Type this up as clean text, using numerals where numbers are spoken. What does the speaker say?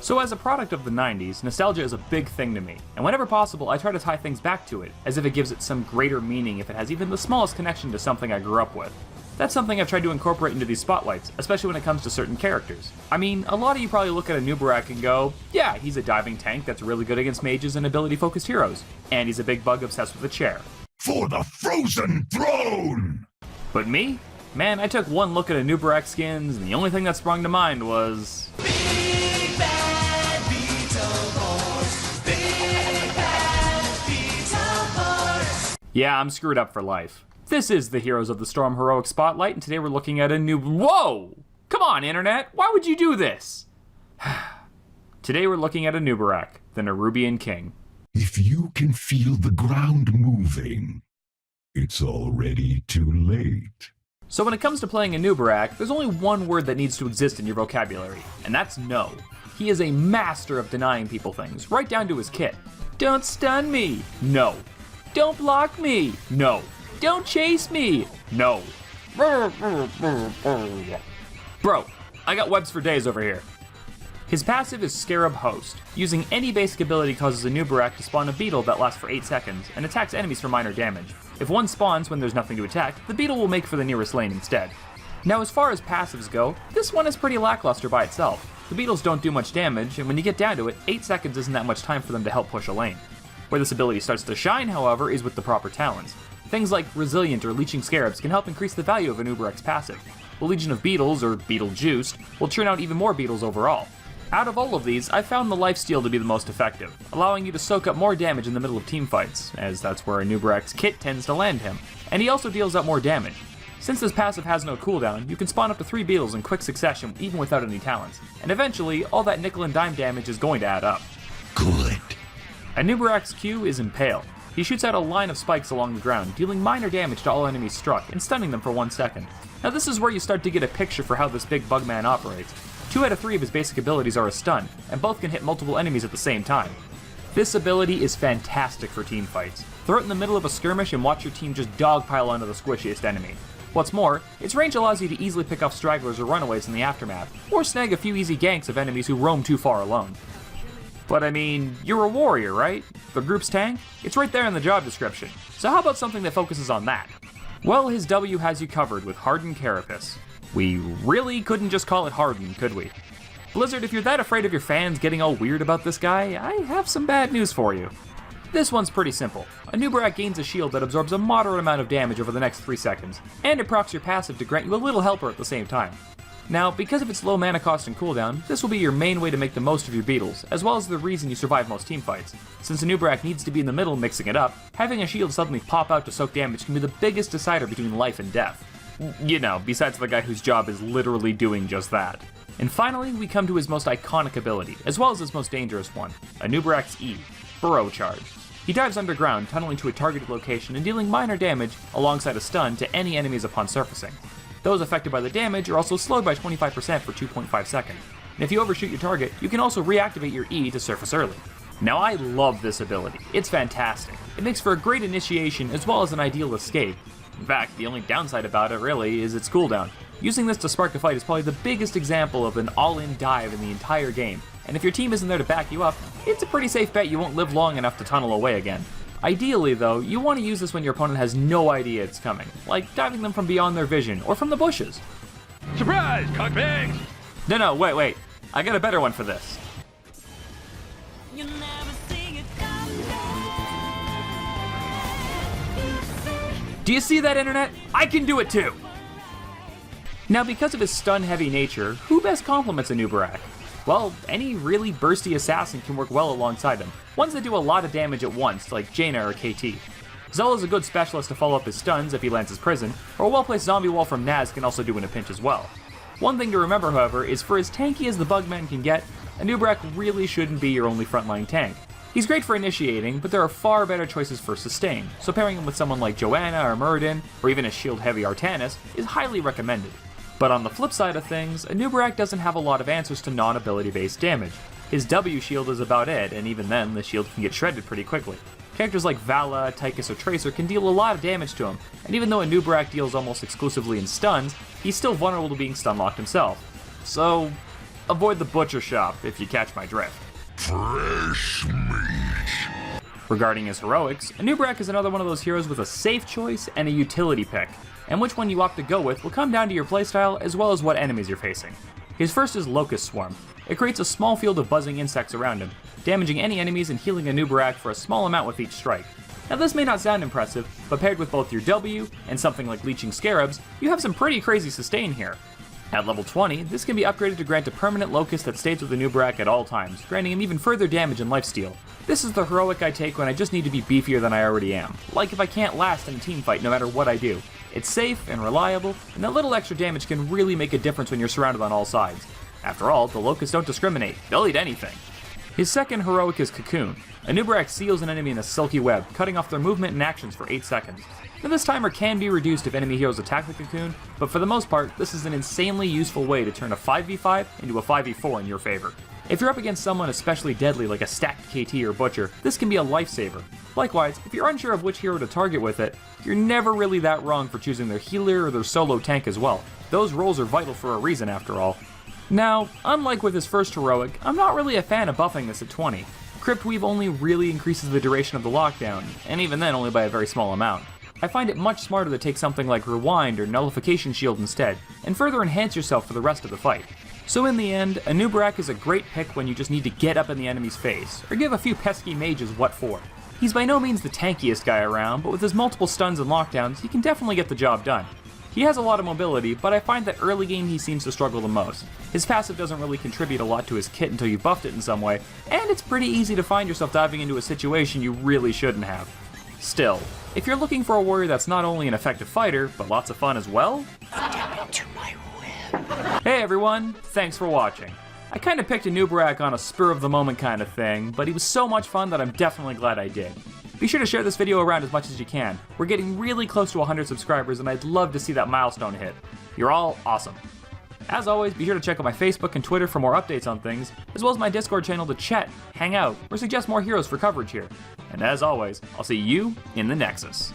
So as a product of the 90s, nostalgia is a big thing to me, and whenever possible I try to tie things back to it, as if it gives it some greater meaning if it has even the smallest connection to something I grew up with. That's something I've tried to incorporate into these spotlights, especially when it comes to certain characters. I mean, a lot of you probably look at Anub'Arak and go, yeah, he's a diving tank that's really good against mages and ability-focused heroes, and he's a big bug obsessed with a chair. For the Frozen Throne! But me? Man, I took one look at Anub'Arak skins, and the only thing that sprung to mind was... Big bad Beetleborgs! Big bad Beetleborgs! Yeah, I'm screwed up for life. This is the Heroes of the Storm Heroic Spotlight, and today we're looking at a new... Whoa! Come on, Internet! Why would you do this? Today we're looking at Anub'Arak, the Nerubian King. If you can feel the ground moving, it's already too late. So when it comes to playing Anub'Arak, there's only one word that needs to exist in your vocabulary, and that's no. He is a master of denying people things, right down to his kit. Don't stun me! No. Don't block me! No. Don't chase me! No. Bro, I got webs for days over here. His passive is Scarab Host. Using any basic ability causes Anub'Arak to spawn a beetle that lasts for 8 seconds, and attacks enemies for minor damage. If one spawns when there's nothing to attack, the beetle will make for the nearest lane instead. Now as far as passives go, this one is pretty lackluster by itself. The beetles don't do much damage, and when you get down to it, 8 seconds isn't that much time for them to help push a lane. Where this ability starts to shine, however, is with the proper talents. Things like Resilient or Leeching Scarabs can help increase the value of Anub'Arak's passive. The Legion of Beetles, or Beetlejuiced, will churn out even more beetles overall. Out of all of these, I found the lifesteal to be the most effective, allowing you to soak up more damage in the middle of teamfights, as that's where Anub'Arak's kit tends to land him, and he also deals out more damage. Since this passive has no cooldown, you can spawn up to 3 beetles in quick succession even without any talents, and eventually, all that nickel and dime damage is going to add up. Good. Anub'Arak's Q is Impale. He shoots out a line of spikes along the ground, dealing minor damage to all enemies struck and stunning them for 1 second. Now this is where you start to get a picture for how this big bugman operates. 2 out of 3 of his basic abilities are a stun, and both can hit multiple enemies at the same time. This ability is fantastic for teamfights. Throw it in the middle of a skirmish and watch your team just dogpile onto the squishiest enemy. What's more, its range allows you to easily pick off stragglers or runaways in the aftermath, or snag a few easy ganks of enemies who roam too far alone. But I mean, you're a warrior, right? The group's tank? It's right there in the job description. So how about something that focuses on that? Well, his W has you covered with Hardened Carapace. We really couldn't just call it Hardened, could we? Blizzard, if you're that afraid of your fans getting all weird about this guy, I have some bad news for you. This one's pretty simple. Anub'Arak gains a shield that absorbs a moderate amount of damage over the next 3 seconds, and it procs your passive to grant you a little helper at the same time. Now, because of its low mana cost and cooldown, this will be your main way to make the most of your beetles, as well as the reason you survive most teamfights. Since Anub'Arak needs to be in the middle mixing it up, having a shield suddenly pop out to soak damage can be the biggest decider between life and death. You know, besides the guy whose job is literally doing just that. And finally, we come to his most iconic ability, as well as his most dangerous one, Anub'Arak's E, Burrow Charge. He dives underground, tunneling to a targeted location and dealing minor damage alongside a stun to any enemies upon surfacing. Those affected by the damage are also slowed by 25% for 2.5 seconds. And if you overshoot your target, you can also reactivate your E to surface early. Now I love this ability, it's fantastic. It makes for a great initiation as well as an ideal escape. In fact, the only downside about it really is its cooldown. Using this to spark a fight is probably the biggest example of an all-in dive in the entire game, and if your team isn't there to back you up, it's a pretty safe bet you won't live long enough to tunnel away again. Ideally though, you want to use this when your opponent has no idea it's coming, like diving them from beyond their vision or from the bushes. Surprise, cockbags! No, wait, I got a better one for this. You never see it coming. Do you see that, Internet? I can do it too! Now because of his stun-heavy nature, who best complements Anub'Arak? Well, any really bursty assassin can work well alongside him, ones that do a lot of damage at once, like Jaina or KT. Zell is a good specialist to follow up his stuns if he lands his prison, or a well-placed zombie wall from Naz can also do in a pinch as well. One thing to remember, however, is for as tanky as the Bugman can get, Anub'Arak really shouldn't be your only frontline tank. He's great for initiating, but there are far better choices for sustain, so pairing him with someone like Joanna or Muradin, or even a shield-heavy Artanis, is highly recommended. But on the flip side of things, Anub'Arak doesn't have a lot of answers to non-ability based damage. His W shield is about it, and even then, the shield can get shredded pretty quickly. Characters like Vala, Tychus, or Tracer can deal a lot of damage to him, and even though Anub'Arak deals almost exclusively in stuns, he's still vulnerable to being stun-locked himself. So, avoid the butcher shop, if you catch my drift. Fresh meat. Regarding his heroics, Anub'Arak is another one of those heroes with a safe choice and a utility pick, and which one you opt to go with will come down to your playstyle as well as what enemies you're facing. His first is Locust Swarm. It creates a small field of buzzing insects around him, damaging any enemies and healing Anub'Arak for a small amount with each strike. Now this may not sound impressive, but paired with both your W and something like Leeching Scarabs, you have some pretty crazy sustain here. At level 20, this can be upgraded to grant a permanent Locust that stays with Anub'Arak at all times, granting him even further damage and lifesteal. This is the heroic I take when I just need to be beefier than I already am, like if I can't last in a team fight no matter what I do. It's safe and reliable, and that little extra damage can really make a difference when you're surrounded on all sides. After all, the Locusts don't discriminate, they'll eat anything. His second heroic is Cocoon. Anub'Arak seals an enemy in a silky web, cutting off their movement and actions for 8 seconds. Now this timer can be reduced if enemy heroes attack the Cocoon, but for the most part, this is an insanely useful way to turn a 5v5 into a 5v4 in your favor. If you're up against someone especially deadly like a stacked KT or Butcher, this can be a lifesaver. Likewise, if you're unsure of which hero to target with it, you're never really that wrong for choosing their healer or their solo tank as well. Those roles are vital for a reason after all. Now, unlike with his first heroic, I'm not really a fan of buffing this at 20. Crypt Weave only really increases the duration of the lockdown, and even then only by a very small amount. I find it much smarter to take something like Rewind or Nullification Shield instead, and further enhance yourself for the rest of the fight. So in the end, Anub'Arak is a great pick when you just need to get up in the enemy's face, or give a few pesky mages what for. He's by no means the tankiest guy around, but with his multiple stuns and lockdowns, he can definitely get the job done. He has a lot of mobility, but I find that early game he seems to struggle the most. His passive doesn't really contribute a lot to his kit until you buffed it in some way, and it's pretty easy to find yourself diving into a situation you really shouldn't have. Still, if you're looking for a warrior that's not only an effective fighter, but lots of fun as well, Step into my web. hey everyone, thanks for watching. I kinda picked Anub'Arak on a spur of the moment kind of thing, but he was so much fun that I'm definitely glad I did. Be sure to share this video around as much as you can. We're getting really close to 100 subscribers and I'd love to see that milestone hit. You're all awesome. As always, be sure to check out my Facebook and Twitter for more updates on things, as well as my Discord channel to chat, hang out, or suggest more heroes for coverage here. And as always, I'll see you in the Nexus.